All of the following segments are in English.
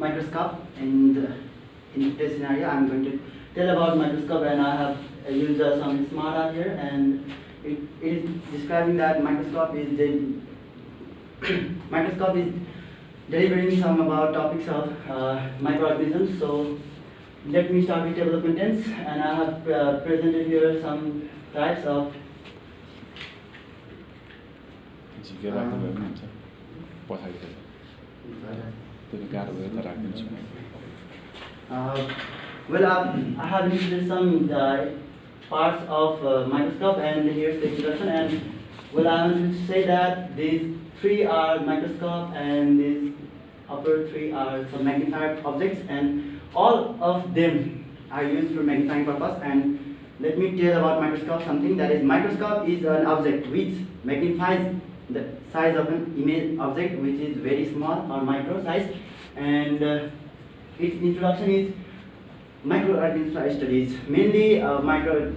Microscope, and in this scenario I'm going to tell about Microscope, and I have used some smart art here, and it is describing that Microscope is delivering some about topics of microorganisms. So let me start with table of contents, and I have presented here some types of I have listed some parts of microscope, and here's the introduction. And I want to say that these three are microscope, and these upper three are some magnified objects, and all of them are used for magnifying purpose. And let me tell about microscope something, that is, microscope is an object which magnifies the size of an image object which is very small or micro size, and its introduction is microorganism studies. Mainly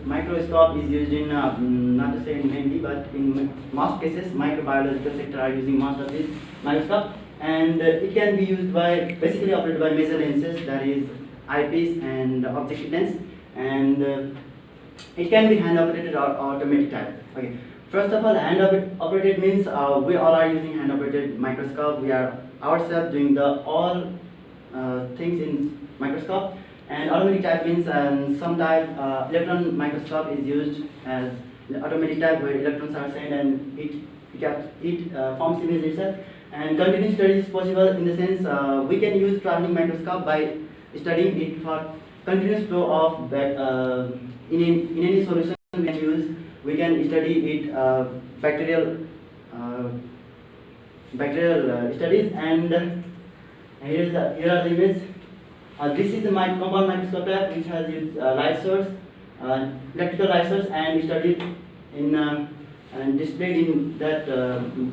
microscope is used in, not to say mainly, but in most cases microbiological sector are using most of this microscope, and it can be used by, basically operated by major lenses, that is eyepiece and objective lens, and it can be hand operated or automatic type. Okay. First of all, hand operated means we all are using hand operated microscope. We are ourselves doing the all things in microscope. And automatic type means some type electron microscope is used as automatic type, where electrons are sent and it forms image itself. And continuous study is possible in the sense we can use traveling microscope by studying it for continuous flow of in any solution we can study it bacterial studies. And here are the images. This is the compound microscope type, which has used light source, electrical light source, and studied in and displayed in that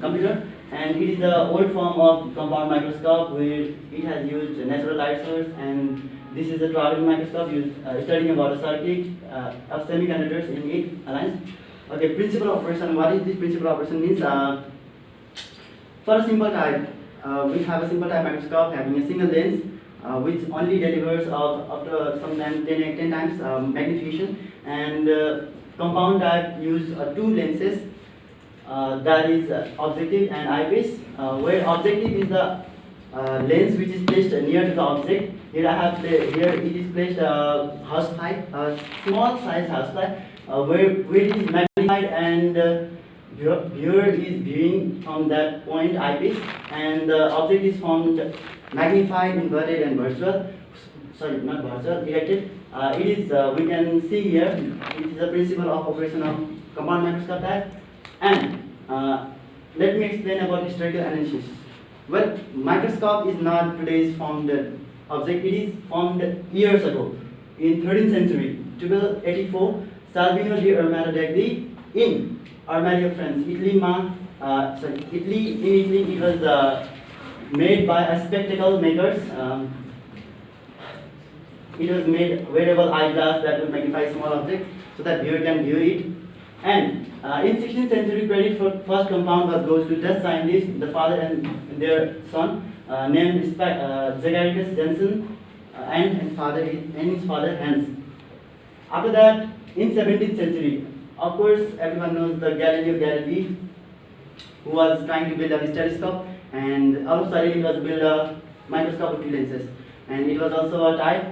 computer. And it is the old form of compound microscope, where it has used natural light source. And this is the traveling microscope used studying about a circuit of semiconductors in 8 lines. Okay, principal operation. What is this principal operation means? For a simple type, we have a simple type microscope having a single lens, which only delivers up to sometimes 10 times magnification. And compound type use two lenses, that is objective and eyepiece, where objective is the lens which is placed near to the object. Here it is placed housefly, small size housefly, where it is magnified, and viewer is viewing from that point eyepiece, and the object is formed magnified, inverted, and virtual. Sorry, not virtual, erected. It is we can see here. It is the principle of operation of compound microscope type. And let me explain about historical analysis. Well, microscope is not today's formed object. It is formed years ago, in 13th century, 1284. Salvino di Armada degli in Armadio, France, Italy. In Italy, it was made by a spectacle makers. It was made wearable eyeglass that would magnify small objects so that viewer can view it. And in 16th century, credit for first compound goes to Dutch scientists, the father and their son, named Zacharias Janssen, and his father Hans. After that, in 17th century, of course, everyone knows the Galileo Galilei, who was trying to build a telescope, and all of a sudden it was built a microscope with two lenses, and it was also a type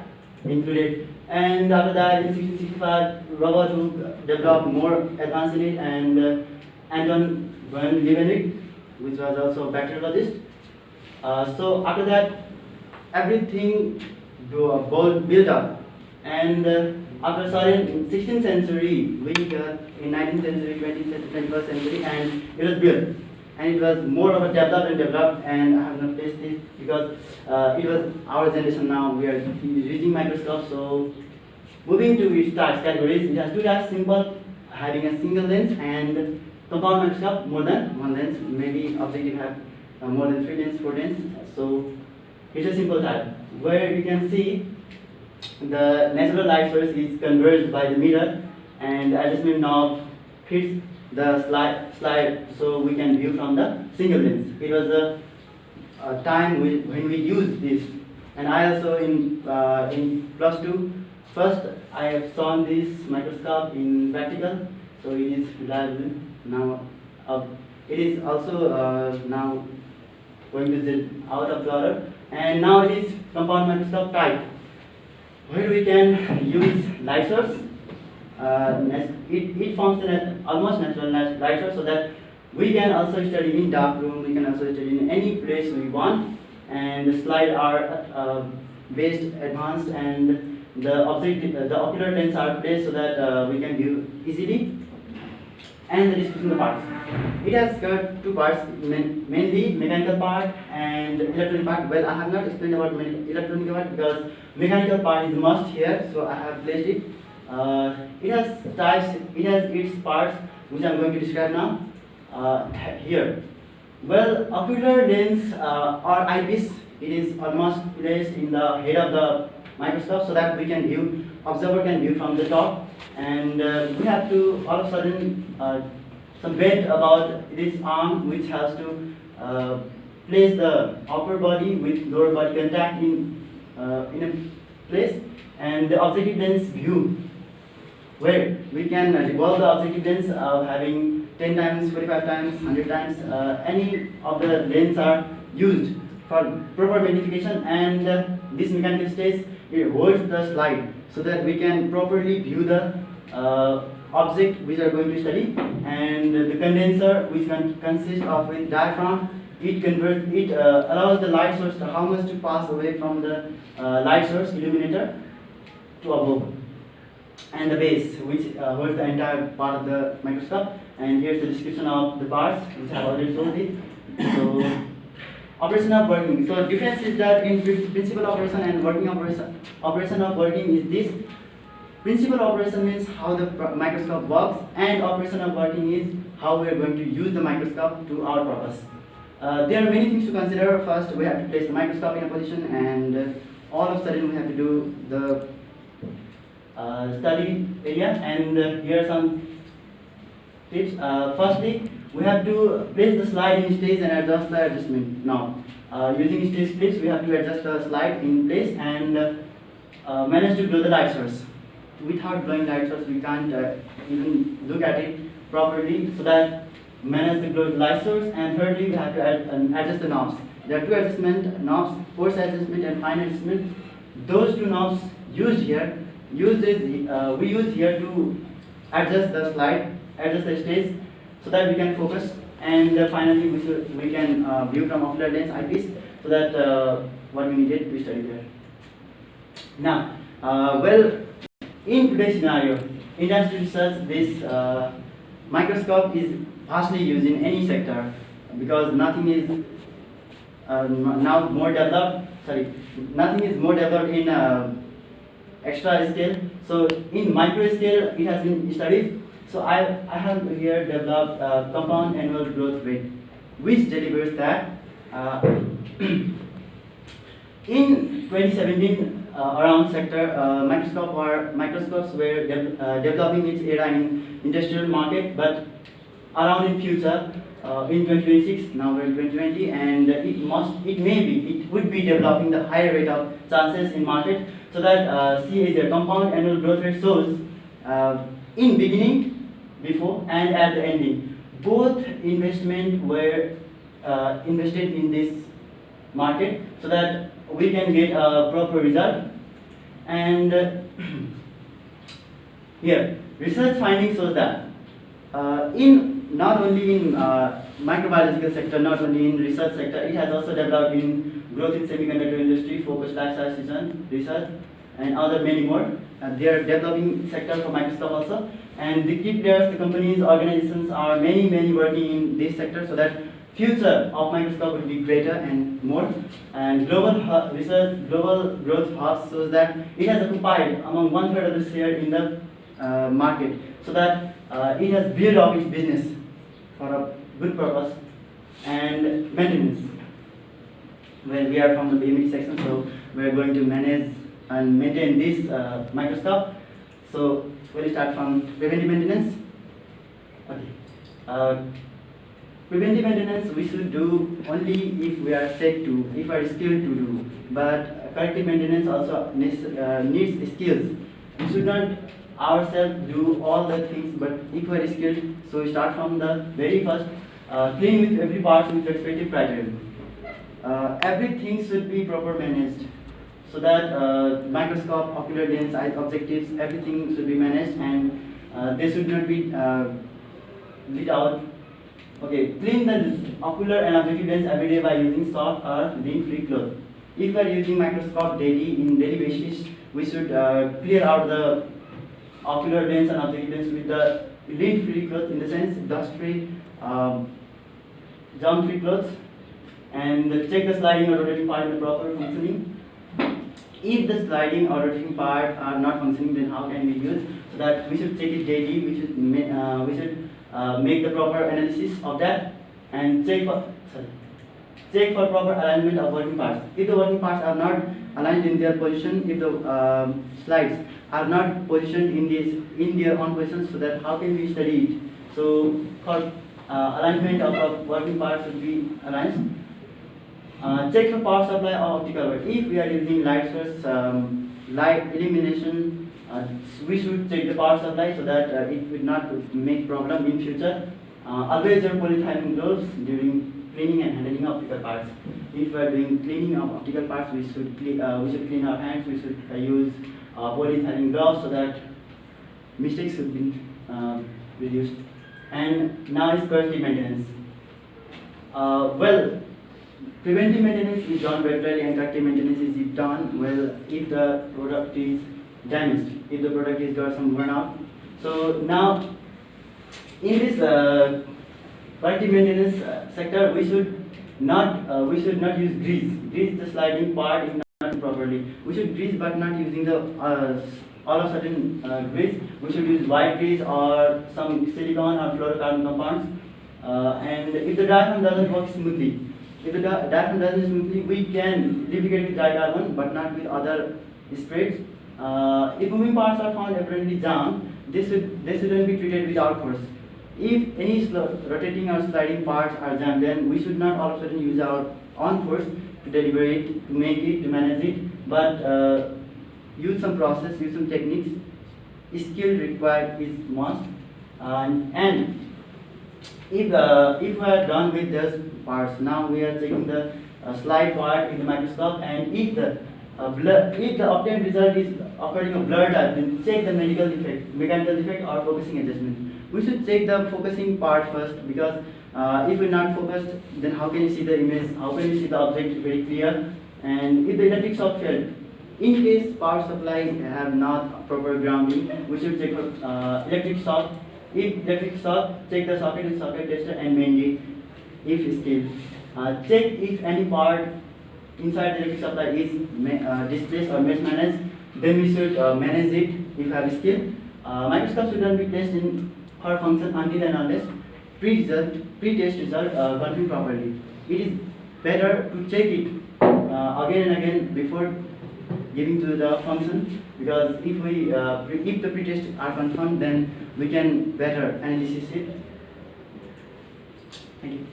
included. And after that, in 1665, Robert Hooke developed more advanced in it, and Anton van Leeuwenhoek, which was also a bacteriologist. So after that, everything built up, and after in 16th century, we got in 19th century, 20th century, 21st century, and it was built. And it was more of a developed, and I have not placed it because it was our generation now. We are using microscopes. So moving to its types categories, it has two types: simple, having a single lens, and compound microscope, more than one lens. Maybe objective have more than 3 lenses, 4 lenses. So it's a simple type, where you can see the natural light source is converged by the mirror, and adjustment knob fits the slide so we can view from the single lens. It was a time when we used this, And I also in plus 2, first I have shown this microscope in practical, so it is reliable. Now it is also now going to the out of the order, and now it is compound microscope type, where we can use light source. It forms an almost natural light source, so that we can also study in dark room, we can also study in any place we want, and the slide are based advanced, and the ocular lens are placed so that we can view easily. And the description of the parts. It has got two parts, mainly mechanical part and electronic part. Well, I have not explained about electronic part because mechanical part is must here, so I have placed it. It has types, it has its parts, which I am going to describe now here. Well, ocular lens or eyepiece, it is almost placed in the head of the microscope so that we can view, observer can view from the top, and we have to all of a sudden some bend about this arm, which has to place the upper body with lower body contact in a place, and the objective lens view, where we can revolve the objective lens of having 10 times, 45 times, 100 times, any of the lens are used for proper magnification, and this mechanical stage, it holds the slide so that we can properly view the object which we are going to study. And the condenser, which consists of a diaphragm, it allows the light source how much to pass away from the light source illuminator to above, and the base, which holds the entire part of the microscope. And here's the description of the parts, which I have already told you. So operation of working. So difference is that in principal operation and working operation. Operation of working is this. Principal operation means how the microscope works, and operation of working is how we are going to use the microscope to our purpose. There are many things to consider. First, we have to place the microscope in a position, and all of a sudden we have to do the study area. And here are some tips. Firstly, we have to place the slide in stage and adjust the adjustment knob. Using stage clips, we have to adjust the slide in place and manage to glow the light source. Without glowing light source, we can't even look at it properly, so that manage the glowing light source. And thirdly, we have to adjust the knobs. There are two adjustment knobs, force adjustment and fine adjustment. Those two knobs used here, we use here to adjust the slide, adjust the stage, so that we can focus. And finally, we can view from ocular lens eyepiece, so that what we needed we study there. Now, well, in today's scenario, industry research, this microscope is vastly used in any sector, because nothing is now more developed. Nothing is more developed in extra scale. So in micro scale, it has been studied. So I have here developed compound annual growth rate, which delivers that in 2017. Around sector, microscopes were developing its era in industrial market, but around in future, in 2026, now we're in 2020, and it would be developing the higher rate of chances in market, so that see the compound annual growth rate shows in beginning, before, and at the ending. Both investment were invested in this market, so that we can get a proper result. And here, research findings shows that not only in microbiological sector, not only in research sector, it has also developed in growth in semiconductor industry, focused life science research, and other many more. They are developing sector for microscope also. And the key players, the companies, organizations are many working in this sector, so that future of microscope will be greater and more. And global research, global growth hubs shows that it has occupied among 1/3 of the share in the market, so that it has built up its business for a good purpose and maintenance. Well, we are from the BME section, so we are going to manage and maintain this microscope. So we'll start from preventive maintenance. Okay. Preventive maintenance we should do only if we are skilled to do. but corrective maintenance also needs skills. We should not ourselves do all the things, but if we are skilled, so we start from the very first, clean with every part with respective criteria. Everything should be proper managed, so that microscope, ocular lens, eye objectives, everything should be managed, and they should not be lit out. Okay, clean the ocular and objective lens every day by using soft or lint-free cloth. If we are using microscope daily basis, we should clear out the ocular lens and objective lens with the lint-free cloth, in the sense dust-free, germ-free cloths, and check the sliding or rotating part in the proper functioning. If the sliding or rotating part are not functioning, then how can we use? So that we should check it daily. We should make the proper analysis of that and check for proper alignment of working parts. If the working parts are not aligned in their position, if the slides are not positioned in their own position, so that how can we study it? So for alignment of working parts should be aligned. Check for power supply or optical work. If we are using light source, light illumination, we should check the power supply, so that it will not make problem in future. Always wear polyethylene gloves during cleaning and handling optical parts. If we are doing cleaning of optical parts, we should clean our hands. We should use polyethylene gloves, so that mistakes should be reduced. And now is corrective maintenance. Well, preventive maintenance is done regularly, and corrective maintenance is done well if the product is damaged, if the product has got some burnout. So now, in this corrective maintenance sector, we should not use grease. Grease the sliding part if not done properly. We should grease, but not using the all of a sudden grease. We should use white grease or some silicone or fluorocarbon compounds. And if the diaphragm doesn't work smoothly, we can lubricate with dry carbon, but not with other sprays. If moving parts are found apparently jammed, they shouldn't be treated without force. If any rotating or sliding parts are jammed, then we should not all of a sudden use our own force to deliver it, to make it, to manage it, but use some process, use some techniques. Skill required is must. And if we are done with those parts, now we are checking the slide part in the microscope, and if the obtained result is occurring a blur type, then check the mechanical defect or focusing adjustment. We should check the focusing part first, because if we're not focused, then how can you see the image, how can you see the object very clear? And if the electric shock failed, in case power supply have not proper grounding, we should check for electric shock. If electric shock, check the socket with socket tester and main gate if still. Check if any part inside the electric supply is displaced or mismanaged, then we should manage it if we have skill. Microscope should not be placed in for function until and unless pre-test result confirmed properly. It is better to check it again and again before giving to the function, because if the pre-test are confirmed, then we can better analysis it. Thank you.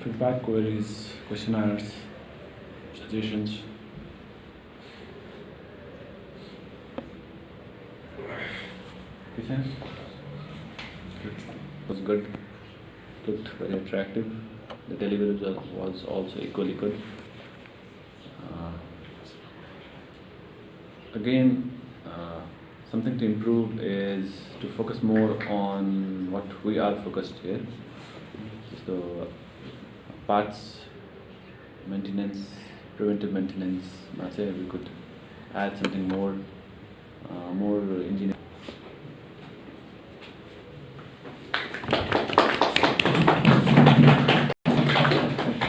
Feedback, queries, questionnaires, suggestions. Good. Was good. Looked very attractive. The delivery was also equally good. Again, something to improve is to focus more on what we are focused here. So, parts maintenance, preventive maintenance. I say we could add something more engineering.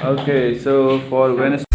Okay, so for Wednesday.